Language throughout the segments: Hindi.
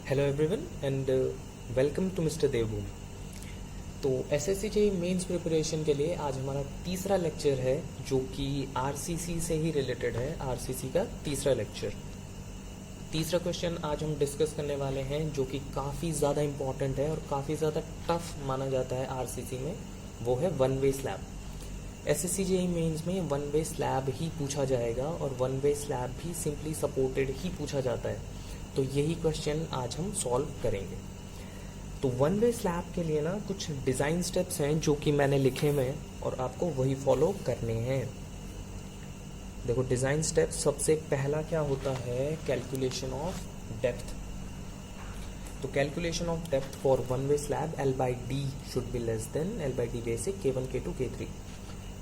Hello everyone and welcome to mister Devbhoom. तो एसएससी जेईई मेंस प्रिपरेशन के लिए आज हमारा तीसरा लेक्चर है जो कि आरसीसी से ही रिलेटेड है। आरसीसी का तीसरा लेक्चर, तीसरा क्वेश्चन आज हम डिस्कस करने वाले हैं जो कि काफ़ी ज़्यादा इम्पॉर्टेंट है और काफ़ी ज़्यादा टफ माना जाता है आरसीसी में। वो है one way slab. SSC JEE mains में वन वे स्लैब ही पूछा जाएगा और वन वे स्लैब भी सिंपली सपोर्टेड ही पूछा जाता है। तो यही क्वेश्चन आज हम सॉल्व करेंगे। तो वन वे स्लैब के लिए ना कुछ डिज़ाइन स्टेप्स हैं जो कि मैंने लिखे हुए हैं और आपको वही फॉलो करने हैं। देखो डिज़ाइन स्टेप, सबसे पहला क्या होता है, कैलकुलेशन ऑफ डेप्थ। तो calculation of depth for one way slab L/D should be less than L/D basic K1 K2 K3।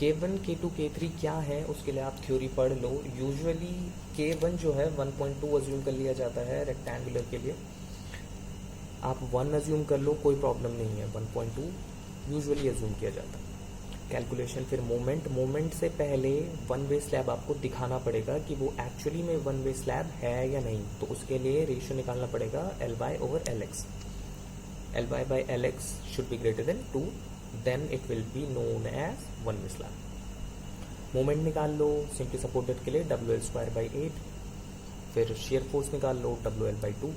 K1 K2 K3 क्या है उसके लिए आप थ्योरी पढ़ लो। यूजुअली K1 जो है 1.2 अज्यूम कर लिया जाता है रेक्टेंगुलर के लिए। आप 1 अज्यूम कर लो, कोई प्रॉब्लम नहीं है। 1.2 यूजुअली अज्यूम किया जाता है। कैलकुलेशन, फिर मोमेंट से पहले वन वे स्लैब आपको दिखाना पड़ेगा कि वो एक्चुअली में वन वे स्लैब है या नहीं। तो उसके लिए रेशियो निकालना पड़ेगा Ly/Lx। Ly/Lx should be greater then 2, then it will be known as one way slab। Moment निकाल लो सिंपली सपोर्टेड के लिए WL²/8। फिर शेयर फोर्स निकाल लो WL/2।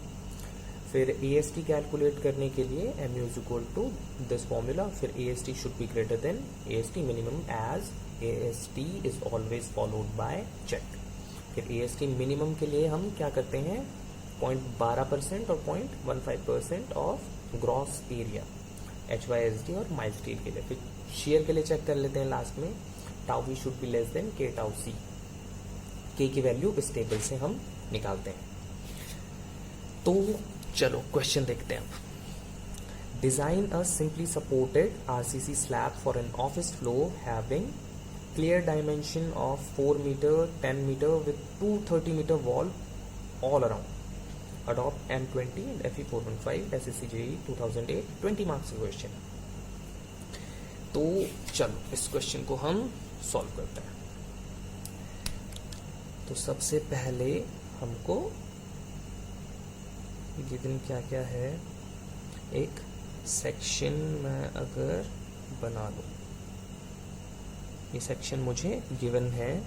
फिर AST कैलकुलेट करने के लिए MU = दिस फॉर्मूला। फिर AST should be greater than AST minimum as AST is always followed by check. फिर AST मिनिमम के लिए हम क्या करते हैं, 0.12% और 0.15% ऑफ ग्रॉस एरिया HYSD और माइल स्टील के लिए। फिर शेयर के लिए चेक कर लेते हैं लास्ट में, τV should be less than K/τC। K की वैल्यू इस टेबल से हम निकालते हैं। तो चलो क्वेश्चन देखते हैं अब। Design a simply supported RCC slab for an office floor having clear dimension of 4 meter 10 meter with 230 meter wall all around. Adopt M20 and FE415 SSC JEE 2008 20 marks का क्वेश्चन। तो चलो इस क्वेश्चन को हम सॉल्व करते हैं। तो सबसे पहले हमको गिवन क्या क्या है, एक सेक्शन मैं अगर बना लूँ, ये सेक्शन मुझे गिवन है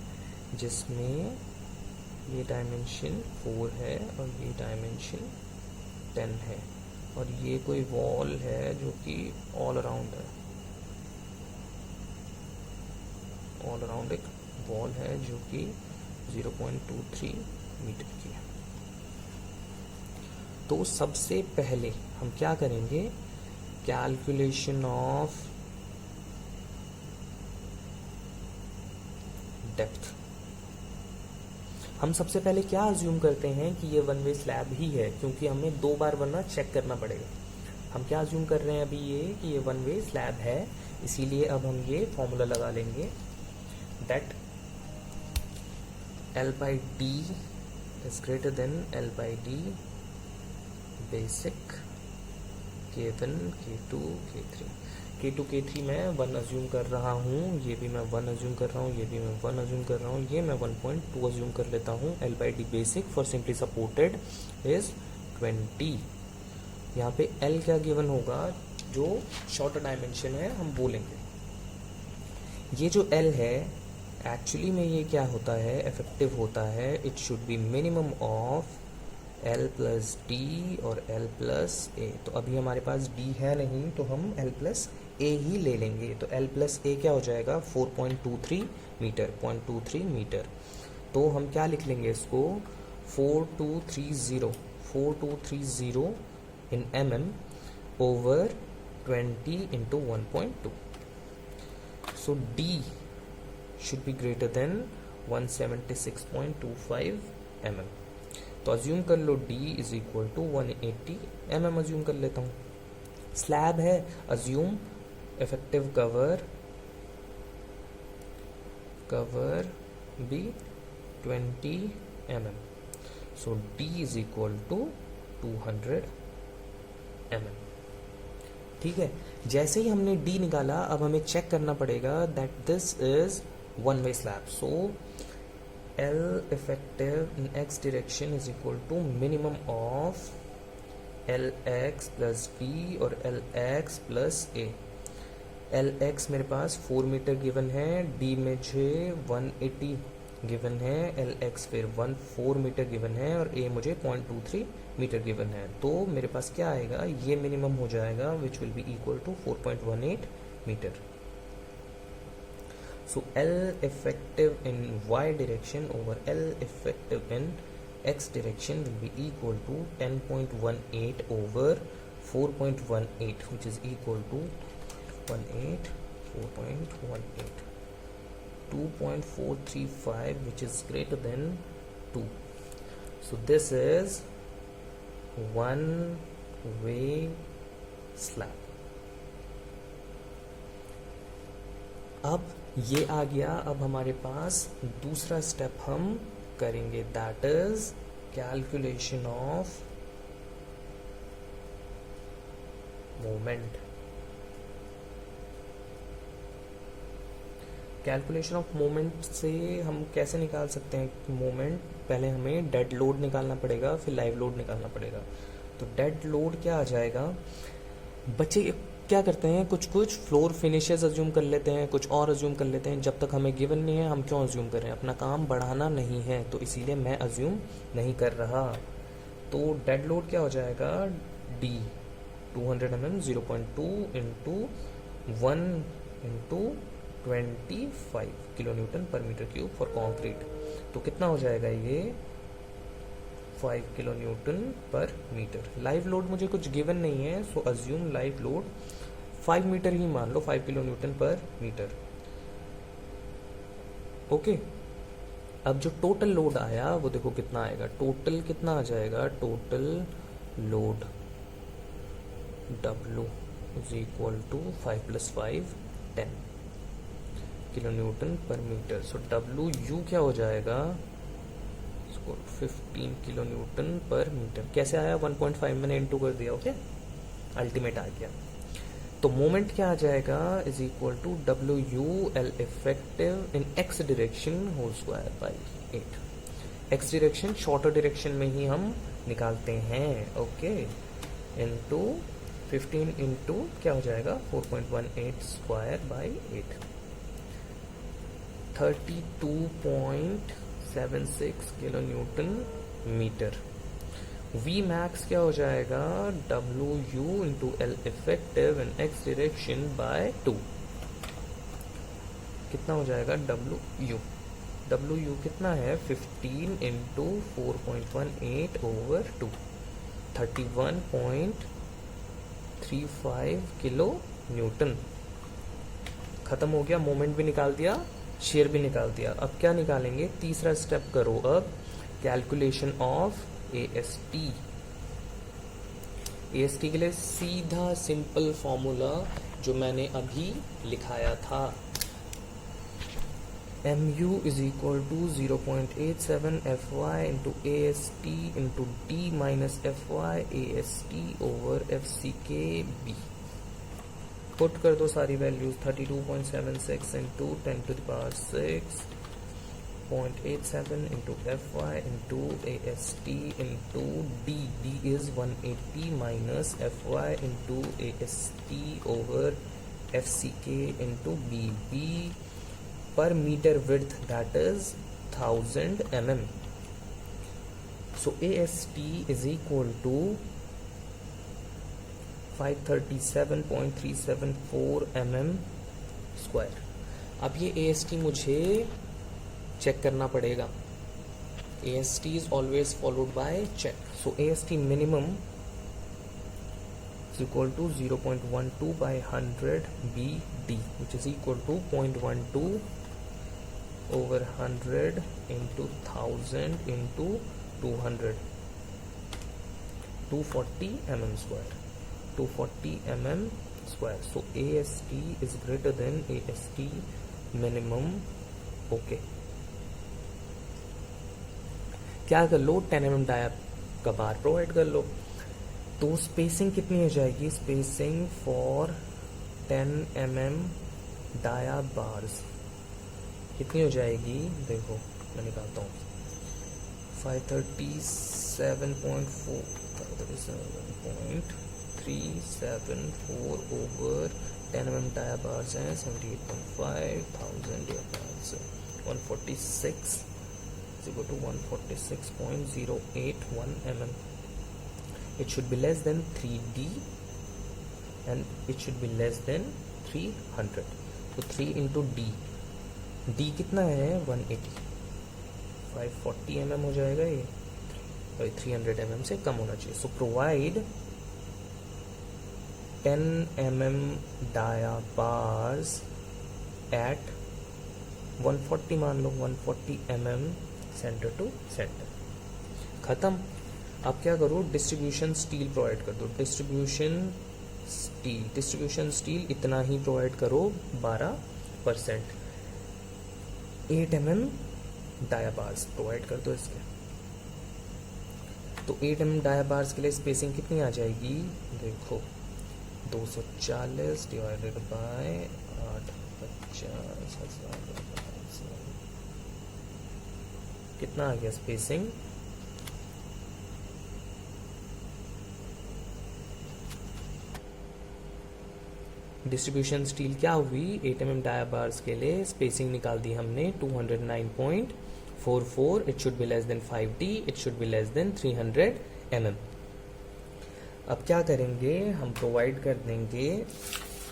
जिसमें ये डायमेंशन 4 है और ये डायमेंशन 10 है और ये कोई वॉल है जो कि ऑल अराउंड है। ऑल अराउंड एक वॉल है जो कि 0.23 मीटर की है। तो सबसे पहले हम क्या करेंगे, कैलकुलेशन ऑफ डेप्थ। हम सबसे पहले क्या अज्यूम करते हैं कि ये वन वे स्लैब ही है, क्योंकि हमें 2 बार वरना चेक करना पड़ेगा। हम क्या अज्यूम कर रहे हैं अभी ये कि ये वन वे स्लैब है, इसीलिए अब हम ये फॉर्मूला लगा लेंगे that L/D is greater than L/D basic K1 K2 K3। K2 K3 मैं 1 अज्यूम कर रहा हूँ, ये भी मैं 1 अज्यूम कर रहा हूँ, ये भी मैं 1 अज्यूम कर रहा हूँ, ये मैं 1.2 अज्यूम कर लेता हूँ। L/D basic for simply supported is 20। यहाँ पे L क्या गिवन होगा, जो शॉर्टर डायमेंशन है हम बोलेंगे। ये जो L है एक्चुअली में ये क्या होता है, इफेक्टिव होता है, it should be minimum of L+D और L+A। तो अभी हमारे पास D है नहीं तो हम L+A ही ले लेंगे। तो L+A क्या हो जाएगा, 4.23 मीटर, 0.23 मीटर। तो हम क्या लिख लेंगे इसको, 4230 in mm over 20 into 1.2। So D should be greater than 176.25 mm। तो अज्यूम कर लो D is equal to 180 mm assume कर लेता हूँ। स्लैब है, अज्यूम इफेक्टिव कवर भी 20 mm। So D is equal to 200 mm। ठीक है, जैसे ही हमने D निकाला अब हमें चेक करना पड़ेगा that this is one way slab. So L effective in x direction is equal to minimum of L X plus B और L X plus A. L X मेरे पास 4 मीटर गिवन है, डी मुझे 180 गिवन है, एल एक्स फिर 4 मीटर गिवन है और ए मुझे 0.23 मीटर गिवन है। तो मेरे पास क्या आएगा, ये मिनिमम हो जाएगा which will be equal to 4.18 meter. So L effective in Y direction over L effective in X direction will be equal to 10.18 over 4.18 which is equal to 4.18 2.435 which is greater than 2. So this is one way slab. अब ये आ गया, अब हमारे पास दूसरा स्टेप हम करेंगे, that is calculation of moment. Calculation of moment से हम कैसे निकाल सकते हैं मोमेंट, पहले हमें डेड लोड निकालना पड़ेगा, फिर लाइव लोड निकालना पड़ेगा। तो डेड लोड क्या आ जाएगा, बच्चे क्या करते हैं, कुछ फ्लोर फिनिशेस अज्यूम कर लेते हैं, कुछ और अज्यूम कर लेते हैं। जब तक हमें गिवन नहीं है हम क्यों अज्यूम कर रहे हैं, अपना काम बढ़ाना नहीं है, तो इसीलिए मैं अज्यूम नहीं कर रहा। तो डेड लोड क्या हो जाएगा, D 200 mm 0.2 into 1 into 25 kilo newton per metre cube for concrete. तो कितना हो जाएगा ये 5 kilo newton per metre. Live load मुझे कुछ गिवन नहीं है, सो अज्यूम लाइव लोड 5 मीटर ही मान लो, 5 kilo newton per metre. Okay, अब जो टोटल लोड आया वो देखो कितना आएगा, टोटल कितना आ जाएगा, total load W is equal to 5 + 5 10 kilo newton per meter. So WU क्या हो जाएगा, 15 किलो न्यूटन पर मीटर। कैसे आया, 1.5 मैंने इंटू कर दिया, ओके, अल्टीमेट आ गया। तो मोमेंट क्या आ जाएगा, is equal to WU L effective in X direction whole square by 8। X direction shorter direction में ही हम निकालते हैं, ओके, इंटू 15 इंटू क्या हो जाएगा 4.18 square by 8, 32.76 kilo newton meter. V max क्या हो जाएगा, WU into L effective in X direction by 2। कितना हो जाएगा WU कितना है 15 इंटू 4.18 ओवर 2, 31.35 किलो न्यूटन। खत्म हो गया, मोमेंट भी निकाल दिया, शेयर भी निकाल दिया। अब क्या निकालेंगे, तीसरा स्टेप करो अब, कैलकुलेशन ऑफ AST। AST के लिए सीधा सिंपल फॉर्मूला जो मैंने अभी लिखाया था, MU is equal to 0.87 FY into AST into D minus FY AST over FCK B। Put कर दो सारी values, 32.76 into 10⁻⁶.87 into FY into AST into D is 180 minus FY into AST over FCK into B per meter width, that is 1000 mm. So AST is equal to 537.374 mm square. अब ये AST मुझे चेक करना पड़ेगा, AST is always followed by check. So AST minimum is equal to 0.12 by 100 BD, which is equal to 0.12 over 100 into 1000 into 200, 240 mm square, 240 mm square. So AST is greater than AST minimum. Okay, क्या कर लो, 10 mm डाया का बार प्रोवाइड कर लो। तो स्पेसिंग कितनी हो जाएगी, spacing for 10 mm dia bars कितनी हो जाएगी, देखो मैं निकालता हूँ, 537.4 that is 7.374 over 10 mm dia bars हैं 78.5,000 dia bars 146 is equal to 146.081 mm. It should be less than 3D and it should be less than 300. तो 3 into D, D कितना है 180, 540 mm हो जाएगा ये, और 300 mm से कम होना चाहिए. So provide 10 mm dia bars at 140, मान लो 140 mm सेंटर टू सेंटर. खत्म. अब क्या करो, डिस्ट्रीब्यूशन स्टील प्रोवाइड कर दो. डिस्ट्रीब्यूशन स्टील इतना ही प्रोवाइड करो 12%. 8 mm डाया बार्स प्रोवाइड कर दो इसके. तो 8 mm डाया बार्स के लिए स्पेसिंग कितनी आ जाएगी, देखो 240 डिवाइडेड बाय 850,000 कितना आ गया स्पेसिंग, डिस्ट्रीब्यूशन स्टील क्या हुई 8 mm डाया बार्स के लिए स्पेसिंग निकाल दी हमने 209.44. It should be less than 5D, it should be less than 300 mm. अब क्या करेंगे, हम प्रोवाइड कर देंगे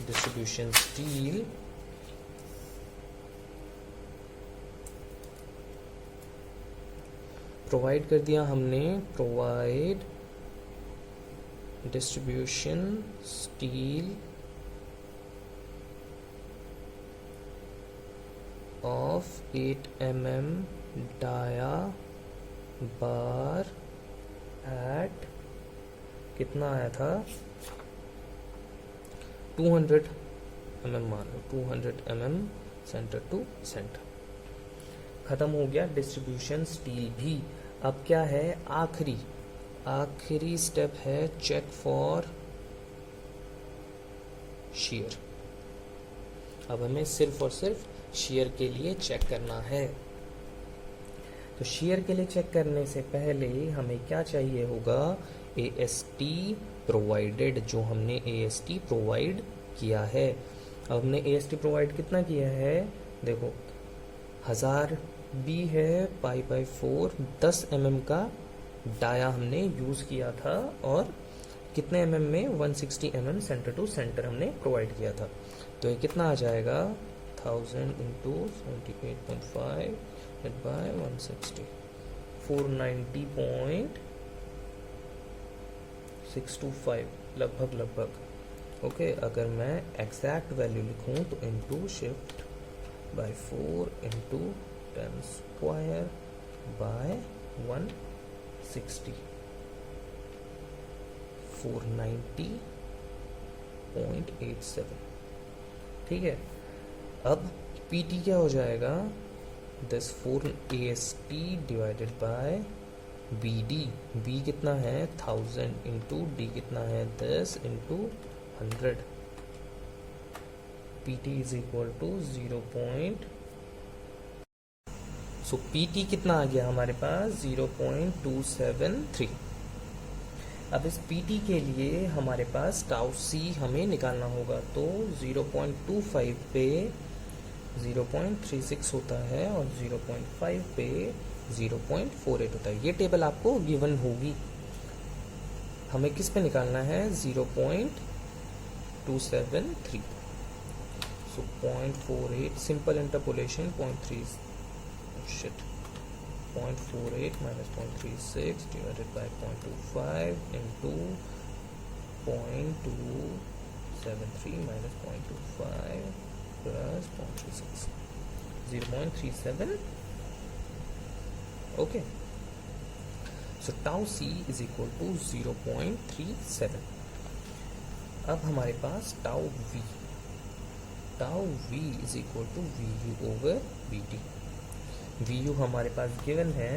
डिस्ट्रीब्यूशन स्टील प्रोवाइड कर दिया हमने, provide distribution steel of 8 mm dia bar at कितना आया था 200 mm, मान लो 200 mm सेंटर टू सेंटर. खत्म हो गया डिस्ट्रीब्यूशन स्टील भी. अब क्या है, आखिरी स्टेप है चेक फॉर शियर. अब हमें सिर्फ और सिर्फ शेयर के लिए चेक करना है. तो शेयर के लिए चेक करने से पहले हमें क्या चाहिए होगा, AST प्रोवाइडेड, जो हमने AST प्रोवाइड किया है. अब हमने AST प्रोवाइड कितना किया है, देखो 1000 भी है, π/4 10 mm का डाया हमने यूज किया था, और कितने mm में 160 mm सेंटर टू सेंटर हमने प्रोवाइड किया था. तो ये कितना आ जाएगा 1000 into 78.5 by 160, 490.625 लगभग. ओके, अगर मैं एग्जैक्ट वैल्यू लिखूं तो into shift by 4 into 10 square by 160, 490.87. ठीक है. अब PT क्या हो जाएगा, this 4 AST divided by BD. B कितना है 1000 इंटू D कितना है 10 into 100. PT is equal to 0. So PT कितना आ गया हमारे पास 0.273. अब इस PT के लिए हमारे पास टाउ C हमें निकालना होगा. तो 0.25 पे 0.36 होता है और 0.5 पे 0.48 होता है. ये टेबल आपको गिवन होगी. हमें किस पे निकालना है 0.273. सो 0.48 simple interpolation 0.48 minus 0.36 divided by 0.25 into 0.273 minus 0.25 plus 0.36, 0.37. Okay, so tau C is equal to 0.37. अब हमारे पास tau V is equal to VU over VT. VU हमारे पास गिवन है,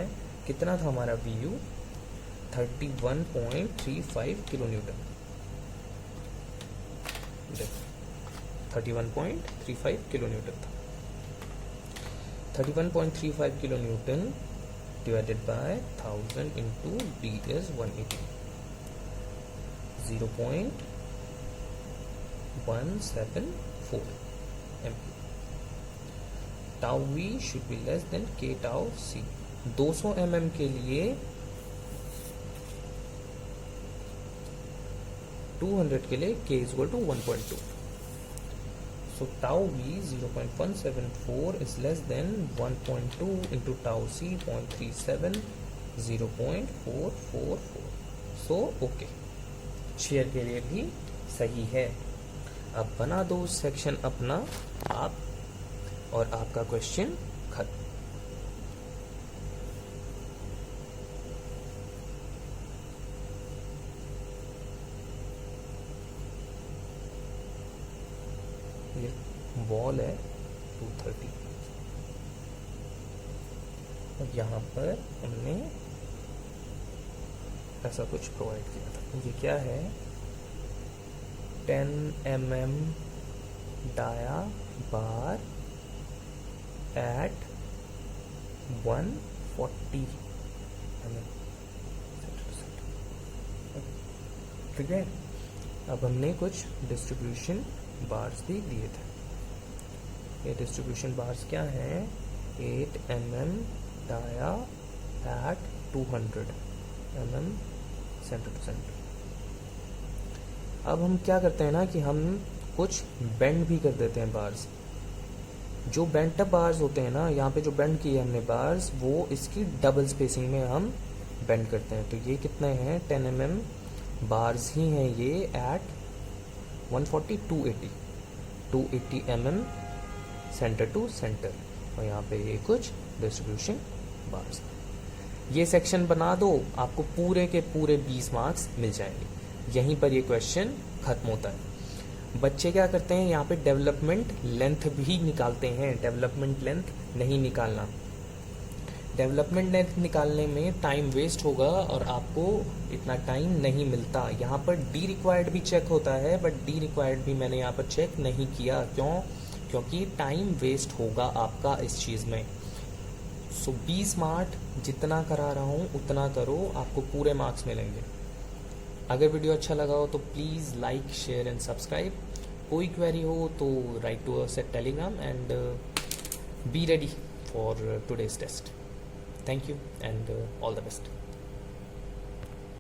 कितना था हमारा VU 31.35 kilo Newton. 31.35 kilo Newton था. 31.35 kilo Newton divided by 1000 into D is 180. 0.174 MP. Tau v should be less than k tau c. 200 mm के लिए 200 के लिए k is equal to 1.2. So tau v 0.174 is less than 1.2 into tau c 0.37, 0.444. So okay, share के लिए भी सही है. अब बना दो सेक्शन अपना आप और आपका क्वेश्चन खत्म. ये वॉल है 230 और यहाँ पर हमने ऐसा कुछ प्रोवाइड किया था. ये क्या है? 10 mm डाया बार एट 140 mm. ठीक है. अब हमने कुछ डिस्ट्रीब्यूशन बार्स भी दिए थे. ये डिस्ट्रीब्यूशन बार्स क्या हैं? 8 mm dia at 200 mm centre to centre. अब हम क्या करते हैं ना कि हम कुछ बेंड भी कर देते हैं बार्स. जो बेंट अप बार्स होते हैं ना, यहाँ पे जो बेंड किए हमने बार्स, वो इसकी डबल स्पेसिंग में हम बेंड करते हैं. तो ये कितने हैं? 10 mm बार्स ही हैं ये at 140 280 mm centre to centre. और यहाँ पे ये कुछ डिस्ट्रीब्यूशन बार्स. ये सेक्शन बना दो, आपको पूरे के पूरे 20 मार्क्स मिल जाएंगे. यहीं पर ये क्वेश्चन खत्म होता है. बच्चे क्या करते हैं, यहाँ पे डेवलपमेंट लेंथ भी निकालते हैं. डेवलपमेंट लेंथ नहीं निकालना. डेवलपमेंट लेंथ निकालने में टाइम वेस्ट होगा और आपको इतना टाइम नहीं मिलता. यहाँ पर डी रिक्वायर्ड भी चेक होता है, बट डी रिक्वायर्ड भी मैंने यहाँ पर चेक नहीं किया. क्यों? क्योंकि टाइम वेस्ट होगा आपका इस चीज़ में. सो बी स्मार्ट, जितना करा रहा हूँ उतना करो, आपको पूरे मार्क्स मिलेंगे. अगर वीडियो अच्छा लगा हो तो please like, share and subscribe. कोई क्वेरी हो तो write to us at Telegram and be ready for today's test. Thank you and all the best.